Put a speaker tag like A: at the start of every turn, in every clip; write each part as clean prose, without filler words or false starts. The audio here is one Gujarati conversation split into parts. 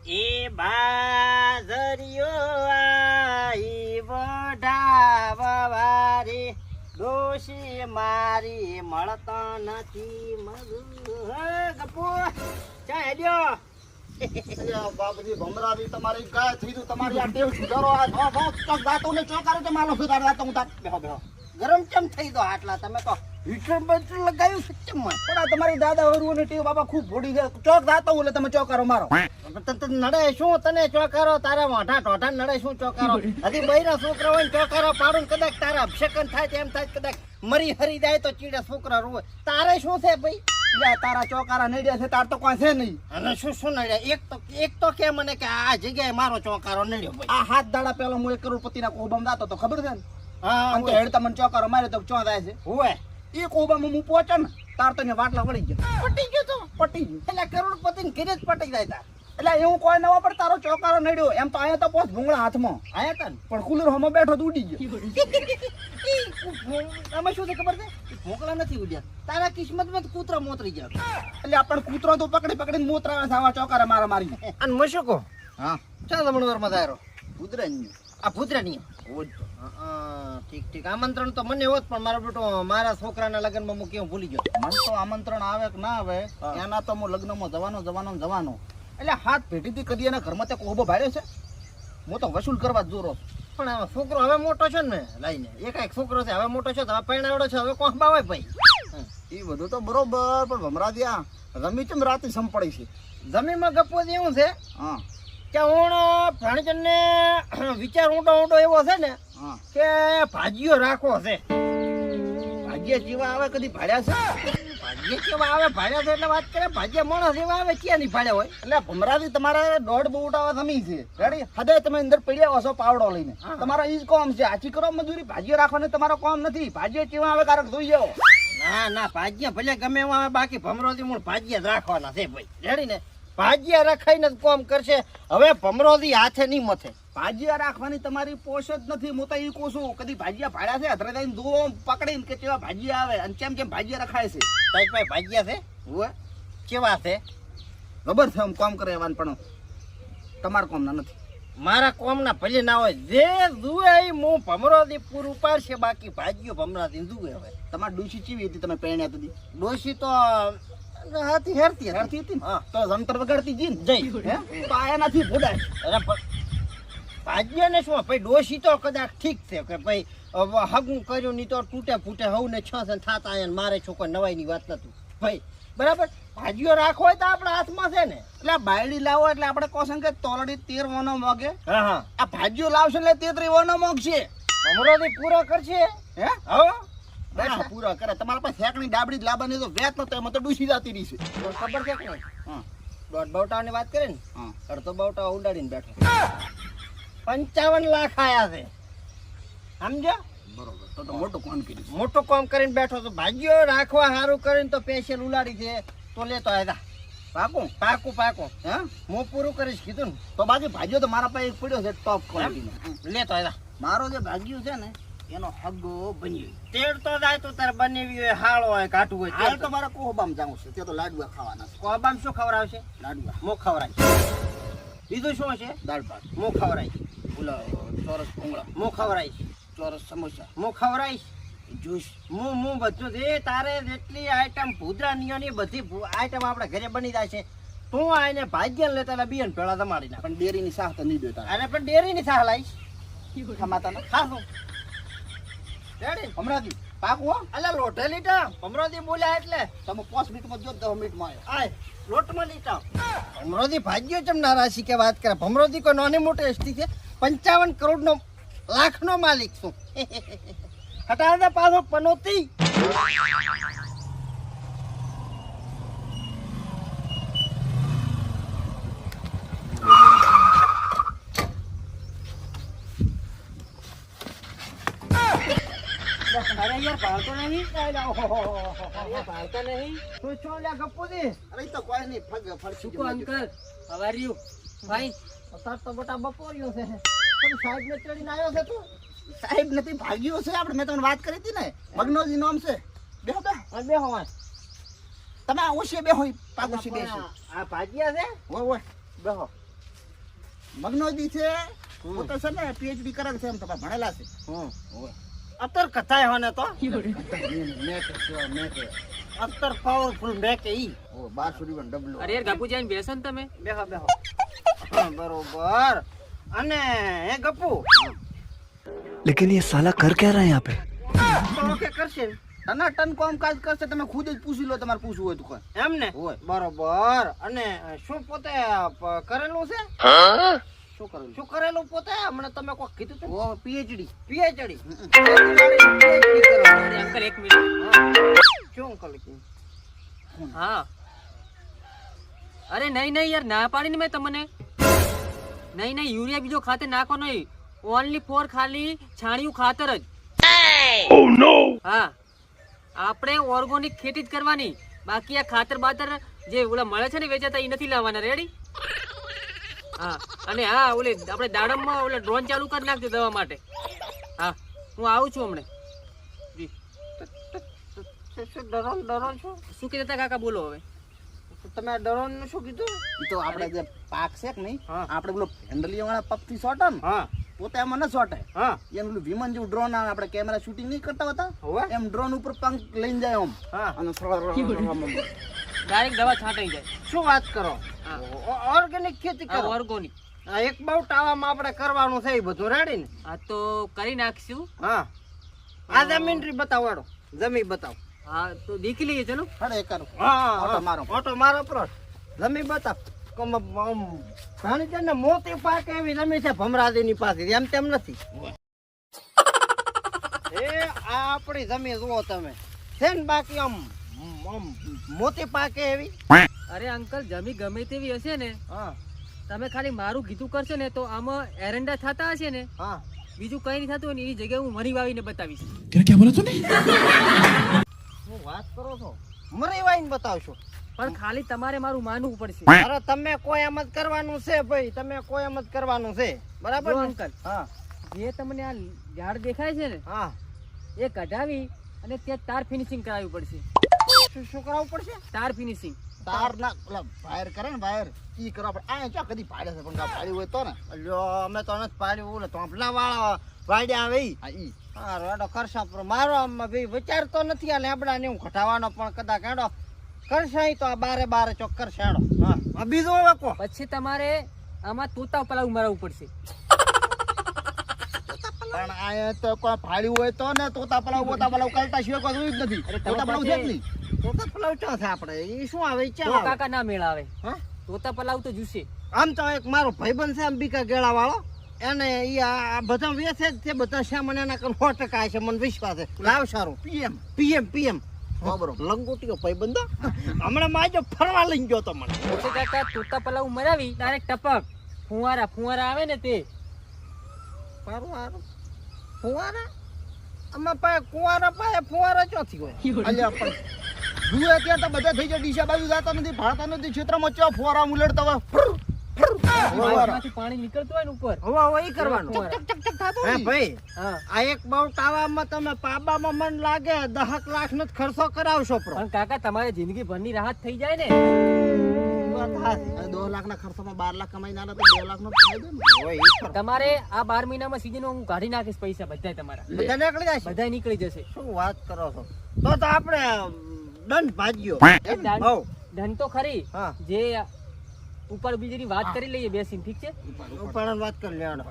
A: એ બાજરિયો આઈ વઢાવવારી ડોશી મારી મળતો નથી મગું ગપુ ચા હેડ્યો
B: બાપજી ભમરાવી તમારી ગાય થઈ ગયું તમારી આ ટેવ સુધારો આ ચોક ગાતો ને ચોકારો તો માલો સુધાર ગાતો હું તાર બેહો બેહો
A: ગરમ ચમ થઈ દો આટલા તમે કહો હીટર બટર લગાવ્યું સચ્ચમ માં
B: પણ આ તમારી દાદા વરુઓની ટેવ બાબા ખૂબ ભોડી છે ચોક ગાતો એટલે તમે ચોકારો મારો
A: નડે શું તને ચોકારો તારા મોઢા ટોઢા નડે શું ચોકારો હજી બૈરા છોકરા હોય ચોકારો પાડું કદાચ તારા અભિષેકન થાય તેમ થાય કદાચ મરી હરી જાય તો ચીડે છોકરા રોવે તારે શું છે ભાઈ
B: તારા ચોકારા નડ્યા છે તાર તો કોઈ છે નહીં
A: અને શું નડ્યા એક તો કે મને કે આ જગ્યાએ મારો ચોકારો નડ્યો ભાઈ
B: આ હાથ દાડા પેલો હું 1 કરોડપતિના કોબમ દાતો તો ખબર છે ને
A: હા
B: અને હેડતા મને ચોકારો માર્યો તો ચો થાય છે
A: હોય
B: એ કોબામાં હું પહોંચે ને તાર તો વાટલા વળી ગયો
A: પટી ગયો તો
B: પટી ગયું
A: એટલે કરોડપતિ ને ઘરે જ પટી જાય તાર
B: એટલે એવું કોઈ નવા પણ તારો ચોકારો નડ્યો એમ તો અહીંયા તો પોસ ભૂંગળા હાથમાં
A: આયા તા ને
B: પણ કુલર હમો બેઠો તો ઉડી ગયો
A: આમાં શું છે ખબર છે મોકલા નથી ઉડ્યા તારા કિસ્મતમાં કૂતરા મોતરી ગયા
B: એટલે આપણ કૂતરો તો પકડીને મોતરાવે છે આવા ચોકારા મારા મારી
A: અને મશુકો
B: હા
A: ચાલ જમણવાર માં દાયરો
B: કૂતરાની
A: આ ભૂતરાની ઠીક આમંત્રણ તો મને હોત પણ મારો બેટો મારા છોકરાના લગ્નમાં હું કેવું ભૂલી ગયો
B: મને તો આમંત્રણ આવે કે ના આવે એના તો હું લગ્નમાં જવાનો એટલે હાથ પેઢીથી કદી એના ઘરમાં તે કોહબો ભાડ્યો છે હું તો વસૂલ કરવા જ જોરો
A: પણ હવે છોકરો હવે મોટો છે ને લઈને એક છોકરો છે હવે મોટો છે તો હવે પરણાવડો છે હવે કોણ બાવાય ભાઈ
B: એ બધું તો બરોબર પણ ભમરાદિયા રમી ચમ રાતે સંપડી છે
A: જમીનમાં ગપો એવું છે
B: હા
A: કે હું પ્રાણીજનને વિચાર ઊંડો એવો છે ને
B: હા
A: કે ભાજીઓ રાખવો છે
B: ભાગ્ય જેવા આવે કદી ભાડ્યા છે
A: ભાજીએ કેવા આવે ભાડ્યા છે એટલે વાત કરે ભાજીયા માણસ એવા આવે ક્યાં નહીં ભાડ્યા હોય
B: એટલે ભમરાદી તમારે દોઢ બોટાવા જમી છે રેડી હદે તમે અંદર પડ્યા હશો પાવડો લઈને તમારા ઈ જ કોમ છે આચી કરો મજૂરી ભાજીઓ રાખવાની તમારો કોમ નથી ભાજીઓ કેવા આવે કારક જોઈ જાઓ
A: ના ભાજીયા ભલે ગમે એવા આવે બાકી ભમરોથી મૂળ ભાજીયા જ રાખવાના છે ભાઈ રેડી ને ભાજીયા રખાઈને જ કોમ કરશે હવે ભમરોથી હાથે નહીં મથે
B: ભાજીયા રાખવાની તમારી પોષ જ નથી હું તો ઈ કહું છું કદી ભાજીયા ભાડ્યા છે અધરે થઈને દો પકડીને કે કેવા ભાજીયા આવે અને કેમ ભાજીયા રખાય છે
A: તારી પાસે ભાજીયા છે
B: હોય
A: કેવા છે
B: ખબર છે આમ કામ કરે એવાનું પણ તમારા કોમના નથી
A: મારા કોમના ભલે ના હોય જે જુએ એ હું ભમરોથી પૂરું પાડશે બાકી ભાજીઓ ભમરાથી જુએ હવે
B: તમારી ડોશી ચીવી હતી તમે પહેણ્યા હતી
A: ડોશી તો હતી હેરતી
B: હતી
A: હા
B: તો જંતર વગાડતી જી ને
A: જઈ
B: તો આયા નથી ભોડાય
A: અરે ભાજીયાને શું ભાઈ ડોશી તો કદાચ ઠીક છે કે ભાઈ હગું કર્યું નહીં તો તૂટે ફૂટે હવ ને છ છે થતા આયા મારે છોકરો નવાઈની વાત નથી ભાઈ બરાબર ભાજીઓ રાખો હોય તો આપણા હાથમાં છે ને
B: એટલે બાયડી લાવો એટલે આપણે કોશન કે તોલડી 13 વનો મોગે
A: હા
B: આ ભાજીઓ લાવશે એટલે 33 વનો મોગશે
A: ભમરોથી પૂરો કરશે
B: હે
A: હવે
B: બેઠા પૂરા કરે તમારા પાસે ફેકણી ડાબડી જ લાવવાની તો વેત નતો એમાં તો ડૂસી જતી રહી છે
A: ખબર છે કે
B: હા
A: દોઢ બાવટાની વાત કરે ને
B: હા
A: અડધો બાવટા ઉડાડીને બેઠો 55 લાખ આયા છે સમજો
B: બરોબર તો મોટું કામ કર્યું
A: મોટું કામ કરીને બેઠો તો ભાજીઓ રાખવા સારું કરીને તો પેશિયલ ઉલાડી છે તો લેતો આવ્યા પાકું
B: હે
A: હું પૂરું કરીશ કીધું ને
B: તો બાકી ભાજીઓ તો મારા પાસે એક પડ્યો છે ટોપ ક્વોલિટીનો
A: લેતો આવ્યા
B: મારો જે ભાગ્યું છે ને એનો હગ્ગો બન્યો
A: તેડ તો જાય તો તારે બનેવી હોય હાળો હોય કાઢવું હોય
B: હાલ તો મારા કોહબામ જાઉં છે ત્યાં તો લાડવા ખાવાના છે
A: કોબામ શું ખવડાવશે
B: લાડવા
A: મો ખવડાય બીજું શું છે
B: દાળ ભાત
A: મો ખવડાય
B: ઓલા ચોરસ ભૂંગળા
A: મો ખવડાય
B: ચોરસ સમોસા
A: મો ખવડાય
B: જ્યુસ
A: હું બધું જે તારે જેટલી આઈટમ ભૂદરા નિયોની બધી આઈટમ આપણે ઘરે બની જાય છે તું આને ભાગ્યા લેતા બિયન પેલા તમારી ના
B: પણ ડેરીની શાહ તો નહીં દેતા
A: અરે પણ ડેરીની સાહ લાવીશ
B: ખમાતા
A: ખાશું રેડી
B: હમણાંથી પાકું
A: અલા લોઢે લીટા ભમરોથી બોલ્યા એટલે
B: તમે 5 મિનિટમાં જો 10 મિનિટમાં
A: આય લોટમાં લીટા ભમરોથી ભાગ્યો ચમ ના રાશિ કે વાત કરે ભમરોથી કોઈ નાની મોટી હસ્તી છે 55 કરોડનો લાખનો માલિક છું હટાવે પાછો પનોતી અરે યાર ભાવતો નહીં ભાવતા નહીં તું છો લ્યા ગપ્પુ દી
B: અરે તો કોઈ નહીં ફરશું
A: શું અંકલ હવાર્યું ભાઈ અત્યારે તો બટા બપોર્યો છે તમે સાહેબ ને ચડીને આવ્યો છે તું
B: સાહેબ નથી ભાગ્યો છે આપણે મેં તમને વાત કરી હતી ને મગનોજી નામ છે બેહો
A: બેહો વાય
B: તમે ઓછી બેહો પાગોશી બેસો
A: આ ભાજીયા છે
B: ઓય
A: બેહો
B: મગનો દી છે પોતે છે ને પીએચડી કરેલ છે એમ તમારે ભણેલા છે
A: અત્તર કથાય હોને તો
B: મેં કે
A: અત્તર પાવરફુલ મેં કે ઈ
B: ઓ 12 પણ ડબલો
C: અરે યાર ગપુ જઈને બેસો ને તમે.
A: બેહો બેહો હા, બરોબર. અને હે ગપુ
D: लेकिन ये साला कर क्या रहा है यहाँ पे?
A: તો કે કરશે
B: ટનાટન કામકાજ કરશે તમે ખુદ જ પૂછી લો તમારે પૂછવું હોય તો કોઈ
A: એમ ને
B: હોય.
A: બરોબર. અને શું પોતે કરેલું છે
B: શું કરેલું
A: શું કરેલું પોતે હમણાં તમે કોઈ કીધું તું
B: ઓ પીએચડી
A: પીએચડી
C: અરે અંકલ એક મિનિટ.
A: શું કરું
C: હા અરે નહીં નહીં યાર ના પાડીને મેં તમને. નહીં નહીં યુરિયા બીજો ખાતર નાખો નહીં. ઓનલી ફોર ખાલી છાણિયું ખાતર જ. હા આપણે ઓર્ગોનિક ખેતી જ કરવાની. બાકી આ ખાતર બાતર જે ઓલા મળે છે ને વેચાતા એ નથી લાવવાના. રેડી? હા અને હા ઓલે આપણે દાડમમાં ઓલે ડ્રોન ચાલુ કરી નાખજો દવા માટે. હા હું આવું છું હમણાં. જી
A: શું ડરો ડરો છો
C: શું કહેતા હતા કાકા? બોલો હવે.
A: તમે ડરો નું શું કીધું
B: ઈ તો આપણે જે પાક છે કે નહીં
A: હા.
B: આપણે પેલો હેન્ડલિયા વાળા પગથી શોટે ને
A: હા
B: પોતે એમાં ન શોટે
A: હા
B: એમ પેલું વિમાન જેવું ડ્રોન આવે આપણે કેમેરા શૂટિંગ નહીં કરતા હોતા
A: હોવે.
B: એમ ડ્રોન ઉપર પંખ લઈને જાય આમ
A: હા
B: અને
C: ડાયરેક્ટ દવા છાંટાઈ જાય.
A: શું વાત કરો
C: હા.
A: ઓર્ગેનિક ખેતી
C: આ
A: કરો
C: ઓર્ગોનિક.
A: આ એક બહુ ટાવામાં આપણે કરવાનું છે એ બધું રેડી ને
C: આ તો કરી નાખશું.
A: હા આ જમીન રી બતાવો જમીન બતાવો
C: હા તો દેખી લઈએ ચલો.
B: હડે કરું
A: હા
B: ઓટો મારો.
A: ઓટો મારો પ્લોટ જમીન બતાવ ઘણી છે ને મોતી પાકે એવી જમીન છે ભમરાજીની પાસે એમ તેમ નથી એ આ આપણી જમીન જુઓ તમે છે ને બાકી આમ આમ મોતી પાકે એવી
C: અરે અંકલ જમી ગમે તેવી હશે ને
A: હા
C: તમે ખાલી મારું કીધું કરશો ને તો આમાં એરંડા થતા હશે ને
A: હા
C: બીજું કઈ નહીં થતું હોય ને એની જગ્યાએ હું મરી વાવીને બતાવીશ.
D: क्या बोला तूने?
A: શું વાત કરો છો મરી વાઈને બતાવશો
C: પણ ખાલી તમારે મારું માનવું પડશે.
A: અરે તમે કોઈ એમ જ કરવાનું છે ભાઈ તમે કોઈ એમ જ કરવાનું છે બરાબર
C: જો
A: ને?
C: અંકલ
A: હા
C: જે તમને આ ઝાડ દેખાય છે ને
A: હા
C: એ કઢાવી અને ત્યાં તાર ફિનિશિંગ કરાવવી પડશે.
A: શું શું કરાવવું પડશે
C: તાર ફિનિશિંગ.
B: તાર ના ઓલા વાયર કરે ને વાયર ઈ કરો આપણે આ ચા કદી પાડે છે પણ પાડ્યું હોય તો ને
A: અલ્યો અમે તો નથી પાડ્યું ઓલે તોપલા વાળા વાડ્યા આવે ઈ.
B: હા ઈ
A: હા રેડો કરશા પણ મારો આમાં ભાઈ વિચાર તો નથી આ લેબડા ને હું ઘટાવાનો પણ કદાચ હેડો કરશા ઈ તો આ બારે બારે ચોક કરશા હેડો હા આ બીજું હવે કો
C: પછી તમારે આમાં તોતા પલાવ મરાવવું પડશે.
B: પણ આ તો કોઈ ફાડ્યું હોય તો ને તોતા પલાવ બોતા પલાવ કરતા સિવાય કોઈ જોયું જ નથી
C: અરે
B: તોતા પલાવ છે જ નહીં
A: તો તો પલાવ ચા છે આપણે ઈ શું આવે ઈ
C: તો
A: ચા આવે
C: કાકા ના મેળ આવે.
A: હા
C: તોતા પલાવ તો જુશે.
A: આમ તો એક મારો ભાઈબંધ છે આમ બીકા ગેળા વાળો એને ઈ આ બધા વેચે જ છે બધા સામાન એના કન 100% છે મને વિશ્વાસ છે લાવ સારું
B: પીએમ
A: પીએમ
B: હા બરોબર
A: લંગોટીઓ ભાઈબંધો હમણાં માજો ફરવા લઈને ગયો તો મને
C: મોટે કાકા તોતા પલાવ મરાવી ડાયરેક્ટ ટપક ફુવારા આવે ને તે.
A: ફુવારા આમાં પાય કુવારા પાય ફુવારા ચોથી હોય
B: અલ્યા પણ જુએ ત્યાં તો બધા થઈ જાય ડીસા બાજુ જાતા નથી ભાળતા નથી ક્ષેત્રમાં ચો ફોરા ઉલડતા હોય
C: વાયરમાંથી પાણી નીકળતું હોય ને ઉપર.
A: હવે ઈ કરવાનું
C: ફુવારા.
B: ચક ચક થતું
A: હે
B: નહીં.
A: ભાઈ
C: હા
A: આ એક બહુ ટાવામાં તમે પાબામાં મન લાગે 10 લાખ નો ખર્ચો કરાવશો પ્રો
C: પણ કાકા તમારે જિંદગી ભરની રાહત થઈ જાય ને.
A: વાત હાચી.
B: અને 2 લાખના ખર્ચમાં 12 લાખ કમાઈને આલે તો 2 લાખનો ફાયદો ને
A: હોય ઈ ખરું.
C: તમારે આ 12 મહિનામાં સીઝન હું કાઢી નાખીશ પૈસા બધાય તમારા.
A: બધા નીકળી જાય છે?
C: બધાય નીકળી જશે.
A: શું વાત કરો છો તો આપણે દંડ ભાગ્યો
C: એ દાન-
A: હઉ.
C: ધન તો ખરી
A: હા
C: જે ઉપર બીજીની વાત કરી લઈએ બેસીને. ઠીક છે?
A: ઉપાડવાની વાત કરી લેવાનો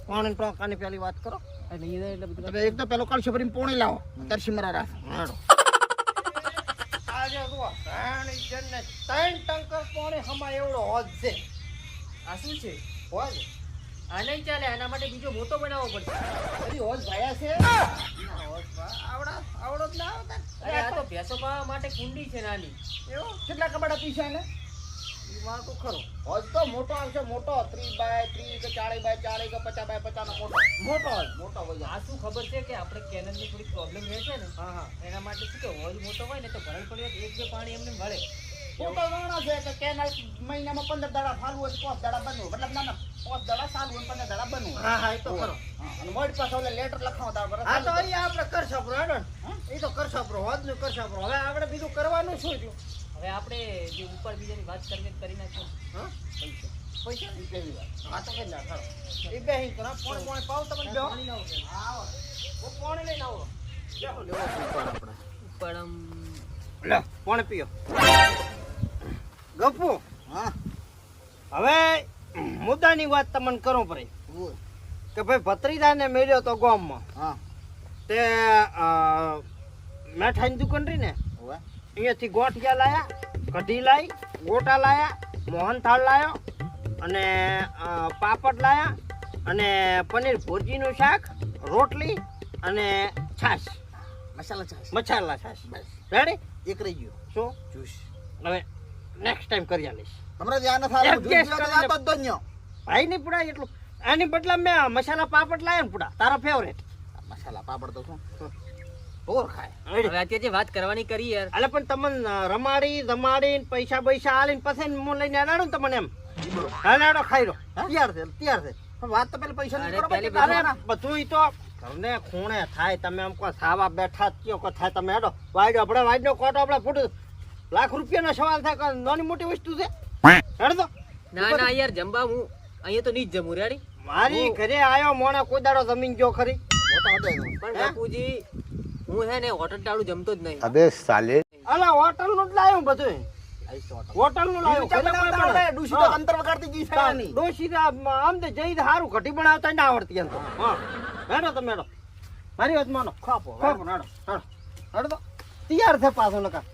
A: કોણ ટોકાની પેલી વાત કરો
C: એટલે એ એટલે બધું
B: હવે એક તો પેલો કળશ ભરીને પોણી લાવો તરસી મરા રાખ
A: હાડો આજે જુઓ રાણી જનને 3 ટંકર પોણે હમા એવડો હોજ છે
C: આ શું છે?
A: હોજ
C: આ નહીં ચાલે. આના માટે બીજો મોટો બનાવવો પડશે.
A: બધી હોજ ભાયા છે આવડો જ ના આવતા
C: અરે આ તો ભેંસો પાવા માટે કુંડી છે નાની.
A: એવો
B: કેટલા કબાડા પીછા ને
A: ઈ વાત તો ખરો
B: હોજ તો મોટો આવશે મોટો 30 બાય 30 કે 40 બાય 40 કે 50 બાય 50 નો મોટો
A: મોટો હોજ
B: મોટો હોય
C: આ શું ખબર છે કે આપણે કેનલની થોડી પ્રોબ્લેમ રહે છે ને
A: હા હા
C: એના માટે શું કે હોજ મોટો હોય ને તો ભરાઈ પડ્યો એક બે પાણી એમને વળે.
B: મોટો વાણો છે કે કેનાલ મહિનામાં 15 દાડા ફાલવું હોય તો 5 દાડા બનવું મતલબ ના 5 દાડા સાલ હોય 15 દાડા બનવું
A: હા હા એ તો ખરો
B: અને મોડી પાસે ઓલે લેટર લખાવતા બરાબર
A: હા તો અહીંયા આપણે કરશો પ્રો હેડો એ તો કરશો પ્રો હોજ નું કરશો પ્રો હવે આપણે બીજું કરવાનું શું છે
C: હવે આપણે જે ઉપર બીજાની વાત કરીને કરી નાખીએ.
A: હા
C: પૈસા
A: પૈસા
B: ઈ પહેલી વાત.
A: હા તો કઈ ના ખરો એ બેહી કરો પોણે પાવ તમને બેહો આવો હું પોણે લઈને આવો બેહો લેવો આપણે
C: પણ
A: લે પોણે પીઓ ગપુ
B: હા
A: હવે મુદ્દાની વાત તમને કરો પડી
B: બોલ.
A: કે ભાઈ ભત્રીજાને મેળ્યો તો ગામમાં
B: હા
A: તે મેઠાઈની દુકાન રહી ને
B: હોવે.
A: અહીંયાથી ગોઠિયા લાયા કઢી લાવી ગોટા લાયા મોહનથાળ લાયો અને પાપડ લાયા અને પનીર ભુરજીનું શાક રોટલી અને છાશ
B: મસાલા છાશ
A: મસાલા છાશ
B: બસ
A: રેડી
B: એક રહી ગયો
A: શું
B: જ્યુસ
A: હવે નેક્સ્ટ ટાઈમ કરી આલીશ
B: હમણાં ધ્યાન ન થાય
A: એક
B: જ્યુસ
A: ગેસ
B: પીવા તો
A: કરીને-
B: જાતો જ દોન્યો.
A: ભાઈ નહીં પુડા એટલું આની બદલા મેં મસાલા પાપડ લાયા ને પુડા તારો ફેવરેટ
B: મસાલા પાપડ તો શું ઓર ખાય
C: હવે અત્યારે જે વાત કરવાની કરી યાર
A: એટલે પણ તમને રમાડી જમાડીને પૈસા બૈસા આલીને પછી હું લઈને આડાડું ને તમને એમ હાલાડો ખાઈ રો તૈયાર છે
B: પણ વાત તો પેલા પૈસા
C: અરે
B: ની કરો
C: પેલી
B: પછી
A: અરે બધું ઈ તો ઘરને ખૂણે થાય તમે એમ કહો સાવા બેઠા જ કયો કો થાય તમે હેડો વાઈડો આપણે વાઈડનો કોટો આપણે ફૂટ લાખ રૂપિયાનો સવાલ થાય કે નાની મોટી વસ્તુ છે હેડો
C: ના ના યાર જમવા હું અહીંયા તો નહીં જ જમું રેડી
A: મારી ઘરે આયો મોણે કોઈ દાડો જમીન જો ખરી
C: પણ બાપુજી હું હે ને હોટલ ટાળું જમતો જ નહીં
D: अबे साले
A: અલા હોટલ નું જ લાયો બધું હોટલ નું લાયો
B: ડૂસી તો અંતર વગાડતી જી થાય નહીં.
A: ડોશી આમ તો જઈ હારું કઢી બનાવતા ના આવડતી એમ તો હા હેડો તમે હેડો મારી વાત માનો ખાપો હેડો હેડો તો તૈયાર છે પાછો નકા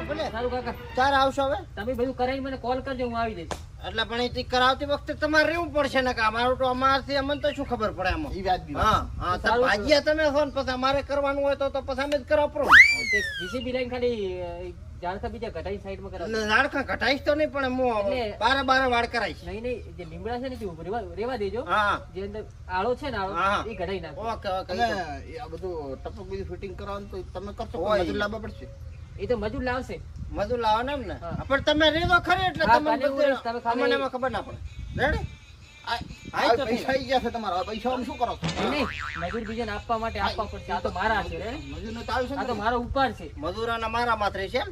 A: ભલે
C: સારું કાકા
A: ચાર આવશો હવે
C: તમે બધું કરાવી મને કોલ કરજો હું આવી જઈશ
A: એટલે પણ એ કરાવતી વખતે તમારે રહેવું પડશે ને કે અમારું તો અમારથી અમને તો શું ખબર પડે એમાં
B: ઈ વાત બી
A: હા હા તો
C: સારું.
A: ભાગ્યા તમે છો ને પછી અમારે કરવાનું હોય તો પછી અમે જ કરવા પડો
C: જીસીબી લાઈન ખાલી જાણતા બીજા ઘટાઈ સાઈડમાં કરાવ
A: લાડકા ઘટાઈશ તો નહીં પણ હું
C: એટલે-
A: બારે વાડ કરાઈશ
C: નહીં નહીં જે લીમડા છે ને તે રેવા દેજો
A: હા
C: જે અંદર આળો છે ને આળો
A: હા.
C: એ ઘટાઈ નાખો
A: ઓકે ઓકે
B: અને એ આ બધું ટપક બીજું ફિટિંગ કરવાનું તો તમે કરશો
A: હોય.
B: મજૂર લાવવા પડશે
C: એ તો મજૂર લાવશે
A: મજૂર લાવવાના એમ ને
C: હા.
A: પણ તમે રેજો ખરી એટલે
C: હા,
A: તમને
C: કાલે હું રહીશ, તમે ખાલી-
A: અમને એમાં ખબર ના પડે રેડી
B: આ
A: હા, તો
B: પૈસા આવી ગયા છે તમારા હવે પૈસા આમ શું કરો છો?
C: નહીં મજૂર બીજાને આપવા માટે આપવા પડશે આ તો મારા છે રે
B: મજૂરને તો આવશે
C: આ તો
B: ને?
C: મારો ઉપર છે
A: મજૂરાના મારા માત્ર છે એમ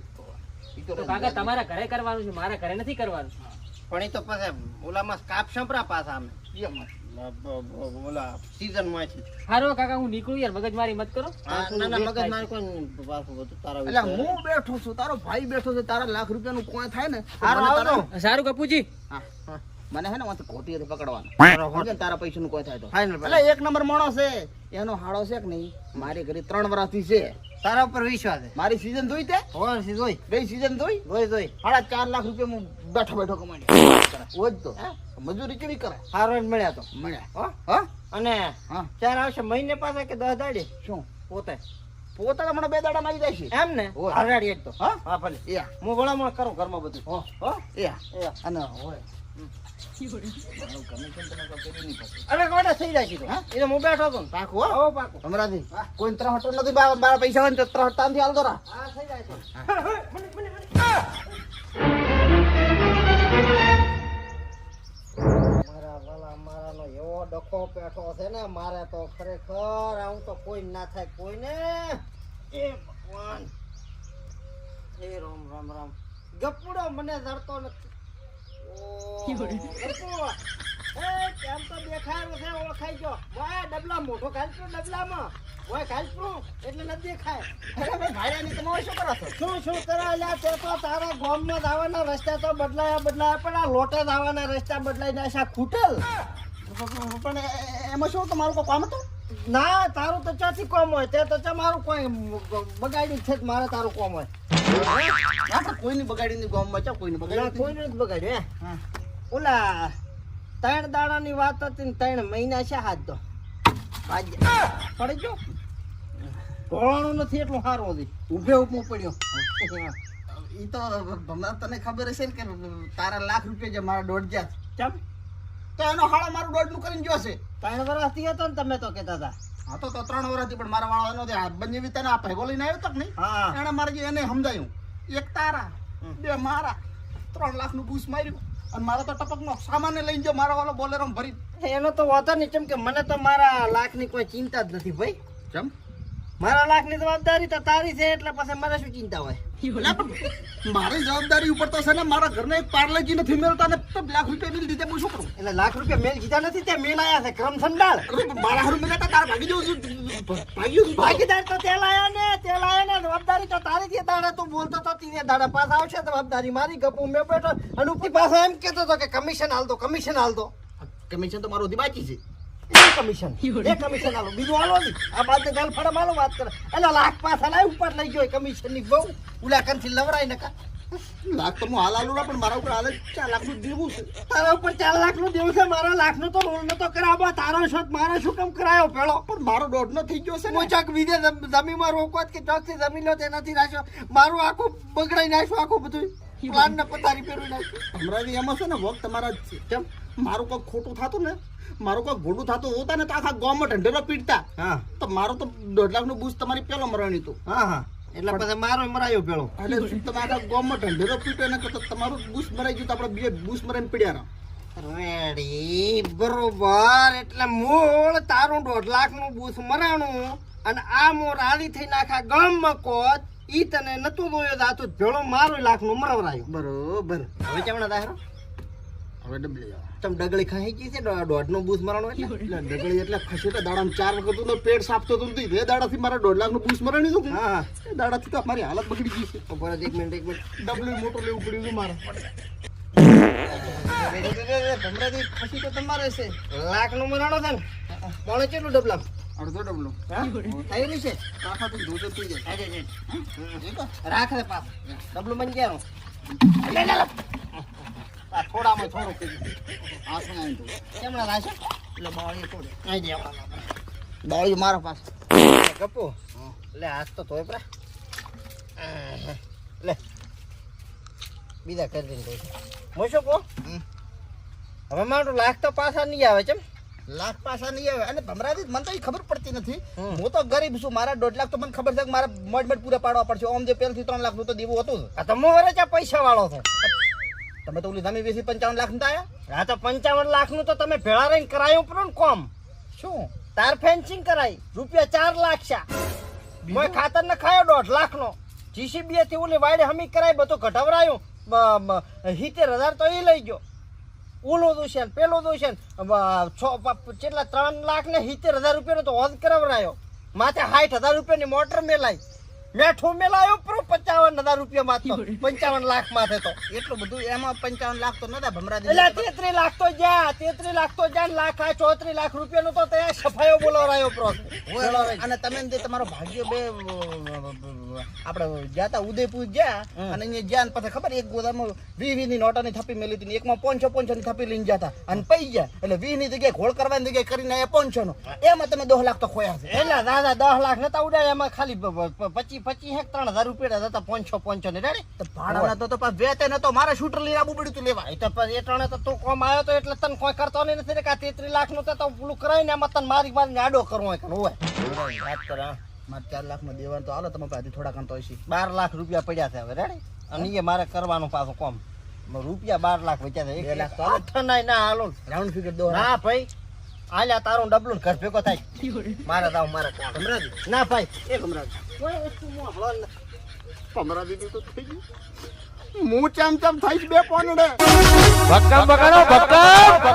B: ઈ તો
C: તો કાકા તમારા ઘરે કરવાનું છે મારા ઘરે નથી કરવાનું
A: પણ એ તો પછી ઓલામાં કાપ સંપરા પાછા અમે
B: એમ જ.
A: ઓલા સીઝન માંથી
C: હારો કાકા હું નીકળું યાર મગજમારી મત કરો
A: ના ના મગજ મારે કોઈ પાછું બધું તારા
B: એટલે
A: વિશે.
B: હું બેઠો છું તારો ભાઈ બેઠો છે તારા લાખ રૂપિયાનું કોઈ થાય ને તો
A: હારું,
B: મને
A: આવજો.
B: તારા-
C: સારું કપૂજી
B: હા, હા. મને હે ને વાંચે ખોટી પકડવાનું
A: બરોબર.
B: સમજ્યા ને? તારા પૈસાનું કોઈ થાય તો
A: Final,
B: એટલે એક નંબર માણસ છે એનો હાડો છે કે નહીં મારી ઘરે 3 વર્ષથી છે
A: તારા ઉપર વિશ્વાસ છે
B: મારી સીઝન જોઈ તે
A: હોર સી જોઈ
B: ગઈ સીઝન જોઈ
A: જોઈ
B: 4.5 લાખ રૂપિયા હું બેઠો બેઠો કમાણી ઓજ તો મજૂરી કેવી કરે
A: હારો જ મળ્યા તો
B: મળ્યા
A: હો
B: હા
A: અને
B: હા
A: ચાર આવશે મહિને પાછા કે 10 દાડે
B: શું
A: પોતે
B: પોતે હમણાં 2 દાડામાં આવી જાય છે
A: એમ ને
B: હોય.
A: હરાડી એક તો
B: હા
A: હા ભલે
B: એ
A: હું ભલામણ કરું ઘરમાં બધું
B: હો
A: હો
B: એ
A: એ
B: અને હોય મારું કમિશન તમે કોઈ પેલું નહીં કરતું.
A: અરે કોડા થઈ જાય છે તો
B: હા?
A: એ તો હું બેઠો હતો ને.
B: પાકું હો
A: હો પાકું
B: હમણાંથી કોઈ ત્રહટ નથી મારા પૈસા હોય ને તો ત્રહટ તાનથી હાલ દોરા
A: હા થઈ જાય છે મારા વાલા મારાનો એવો ડખો પેઠો છે ને મારે તો ખરેખર આવું તો કોઈ ના થાય કોઈને એ ભગવાન હે રામ રામ રામ ગપુડો મને જડતો નથી ઓહો, ગપુ. એ કેમ તો દેખાય છે ઓળખાઈ ગયો ઓય ડબલા મોઢો ખાલતું ડબલામાં ઓય ખાલતું એટલે ન દેખાય
B: અરે ભાઈ ભાઈરાની તમે શું કરો છો
A: શું કરા લ્યા તે તો તારા ગામમાં જવાના રસ્તા તો બદલાયા પણ આ લોટે જવાના રસ્તા બદલાઈ નાખ્યા ખૂટલ
B: પણ એમાં શું તમારું કોઈ કામ હતું
A: ના તારું તો ચાથી કોમ હોય તે તો ચા મારું કોઈ બગાડી છે જ મારે તારું કોમ હોય
B: આપણે કોઈની બગાડીની ગામમાં ચા કોઈની
A: ના,
B: બગાડી
A: કોઈને જ બગાડ્યું હે
B: હા
A: ઓલા 3 દાડાની વાત હતી ને 3 મહિના છે હાથ તો પડી ગયો ઘોડાનું નથી એટલું સારું હતી ઊભે ઊભું પડ્યો
B: ઈ તો હમણાં તને ખબર હશે ને કે તારા લાખ રૂપિયા જે મારા દોઢ ગયા
A: ચમ
B: તો એનો હાળો મારું દોઢ નું કરીને ગયો છે
A: 3 વર્ષથી હતો ને તમે તો કહેતા હતા
B: હા તો 3 વર્ષથી પણ મારા વાળો એનો જે બંને તને આ ભેગો લઈને આવ્યો તો કે નહીં
A: હા
B: એને મારે જે એને સમજાયું એક તારા 2 મારા 3 લાખ નું બૂસ માર્યું અને મારા તો ટપકનો સામાન લઈને જો મારા વાળો બોલેરો ભરી
A: એનો તો વાતો નહીં ચમ કે મને તો મારા લાખની કોઈ ચિંતા જ નથી ભાઈ
B: ચમ
A: મારા લાખની જવાબદારી તો તારી છે એટલે પછી મને શું ચિંતા હોય?
B: એટલે પણ મારી જવાબદારી ઉપર તો છે ને મારા ઘરને એક પાર્લેજી નથી મેળવતા ને તો લાખ રૂપિયા બિલ દીધે હું શું કરું?
A: એટલે લાખ રૂપિયા મેલ કીધા નથી, તે મેલ આયા છે ક્રમ સંડાળ.
B: અરે પણ મારા હારું મેળવતા તારે ભાગી જવું છું. ભાગ્યું છું.
A: ભાગીદાર તો તે લાયા ને જવાબદારી તો તારી છે. દાડા તું બોલતો તો તીને દાડા પાસ આવશે જવાબદારી મારી. ગપુ મેં બેઠો અનુપી પાસે એમ કહેતો હતો કે કમિશન હાલ દો, કમિશન હાલ દો.
B: કમિશન તો મારું બાકી છે.
A: કમિશન હાલો, બીજું હાલો નહીં. આ બાદ ગાલ ફાડા માલો વાત કરે. એટલે લાખ પાછા લાય ઉપર લઈ ગયો કમિશન ની બહુ ઉલાકન થી લવરાય નકા.
B: લાખ તો હું હાલ આલું ના, પણ મારા ઉપર હાલ 4 લાખ નું દેવું છે.
A: તારા ઉપર 4 લાખ નું દેવું છે, મારા લાખ નો તો રોલ નતો કરાવો. તારો શોધ મારો શું કામ કરાયો પેલો?
B: પણ મારો દોઢ નો થઈ ગયો છે ને.
A: હું ચક વિદે જમીનમાં રોકવા કે ચોકથી જમીન લો તેનાથી રાખ્યો. મારું આખું બગડાઈ નાખ્યું, આખું બધું પ્લાન ને પથારી ફેરવી નાખ્યું.
B: હમણાં એમાં છે ને વખત તમારા જ છે. કેમ મારું કોઈ ખોટું થતું ને, મારું કોઈ ભોડું થતું હોતા ને તો આખા ગામમાં ઢંઢેરો પીટતા.
A: હા
B: તો મારો તો 2.5 લાખ નું બૂસ તમારી પેલો મરવાની હતું.
A: હા એટલે પછી મારો મરાયો પેલો.
B: એટલે તમે આખા ગામમાં ઢંઢેરો પીટો ને તો તમારું બૂસ મરાઈ ગયું તો આપણે બે બૂસ મરાઈને પીડ્યા.
A: રેડી બરોબર. એટલે મૂળ તારું 1.5 લાખ નું બૂસ મરાણું અને આ મોર આલી થઈને આખા ગામમાં કોત ઈ તને નતું જોયો જાતું ભેળો મારો લાખ નું મરવરાયો.
B: બરોબર.
A: હવે ચમણા દાહરો
B: હવે ડબલી જાવ.
A: તમ ડગળી ખાઈ ગઈ છે 1.5 નું બૂસ મરાણું એટલે.
B: એટલે ડગળી એટલે ખસી તો દાડામાં 4 વખત તો પેટ સાફ થતું નથી. એ દાડાથી મારા 1.5 લાખ નું બૂસ મરાણી હતું.
A: હા
B: એ દાડાથી તો મારી હાલત બગડી ગઈ છે.
A: ઉપર એક મિનિટ
B: ડબલું મોટું લેવું પડ્યું છે મારે.
A: ભમરાજી ખસી તો તમારે છે. લાખ નું મરાણો છે ને કોણે કેટલું ડબલા
B: અડધો ડબલું
A: થઈ રહ્યું છે.
B: કાકા તો ધોતે થઈ જાય.
A: રાખ દે પાસ ડબલું બની ગયા લે લે લે. આ થોડામાં થોડું કીધું.
B: આ શું આયું તું?
A: કેમણા રાશે
B: એટલે બાળી થોડે.
A: અહીં દેવાના
B: બાળી મારા પાસે.
A: કપો લે હાથ તો ધોય પરા. લે બીજા કરી દઈને દે. હું શું કહું હવે મારું લાખ તો પાછા નહીં આવે ચમ.
B: લાખ પાછા નહીં આવે. અને ભમરાજી મને તો એ ખબર પડતી નથી. હું તો ગરીબ છું. મારા 1.5 લાખ તો મને ખબર છે કે મારા મડ પૂરા પાડવા પડશે. આમ જે પહેલથી 3 લાખ નું તો દેવું હતું.
A: આ તો મોરે ચા પૈસા વાળો છે.
B: તમે તો ઓલી જમીન વેચી 55 લાખ ની આયા.
A: આ તો 55 લાખ નું તો તમે ભેળા રહીને કરાયું પડે ને કોમ.
B: શું
A: તાર ફેન્સિંગ કરાઈ રૂપિયા 4 લાખ છે. મોય ખાતર ને ખાયો 1.5 લાખ નો. જીસીબી થી ઓલી વાડે હમી કરાઈ બધું ઘટાવરાયું. 70,000 તો એ લઈ ગયો. ઓલો દુષ્યન પેલો દુષ્યન કેટલા 3 લાખ ને 70,000 રૂપિયા તો હોજ કરાવરાયો. માથે 60,000 રૂપિયાની મોટર મેલાઈ. મેઠું મેલાયો પર 55,000 રૂપિયા માં તો 55 લાખ માથે તો
B: એટલું બધું એમાં 55 લાખ તો નતા ભમરાજી.
A: એટલે 33 લાખ તો જા 33 લાખ તો જા. લાખ આ 34 લાખ રૂપિયા નું તો ત્યાં સફાયો બોલાવરાયો પ્રોસ.
B: અને તમે જે તમારો ભાગ્ય બે આપણે જાતા ઉદયપુર ગયા અને અહીંયા જ્યાં પછી ખબર એક ગોદામાં 20 ની નોટોની થપ્પી મેલી હતી. એકમાં 500 ની થપ્પી લઈને જતા અને પૈ ગયા. એટલે 20 ની જગ્યાએ ઘોળ કરવાની જગ્યાએ કરીને 500 નો. એમાં તમે 10 લાખ તો ખોયા છે.
A: એટલે દાદા 10 લાખ નતા ઉડાય. એમાં ખાલી 25 3,000 રૂપિયા હતા. 500 ને રેડી
B: તો ભાડાના તો પાછ વેતે નતો. મારે શૂટર લઈને આવવું પડ્યું તું લેવા.
A: એ તો પછી એટણે તો તું કોમ આવ્યો તો એટલે તને કોઈ કરતો નહીં નથી. કે 33 લાખ નું તો પેલું કરાય ને એમાં તને મારી આડો કરવો હોય. વાત કરે
B: મારે 4 લાખ માં દેવાનું તો હાલો તમે પાછી થોડા કામ તો હશે.
A: 12 લાખ રૂપિયા પડ્યા છે હવે રેડી. અને એ મારે કરવાનું પાછું કોમ. રૂપિયા 12 લાખ બચ્યા છે.
B: 2 લાખ તો હાલો.
A: ઠંડાઈ ના હાલો
B: રાઉન્ડ ફિગર દો.
A: ના ભાઈ આલ્યા તારું ડબલું ઘર ભેગો થાય. મારે દાવ મારે
B: ભમરાજી
A: ના ભાઈ
B: એ ભમરાજી
A: કોઈ વસ્તુ હું
B: ભમરાજી તો થઈ ગયું. હું ચમ થઈશ બે પોનડે.
E: ભક્કમ બકાનો ભક્કમ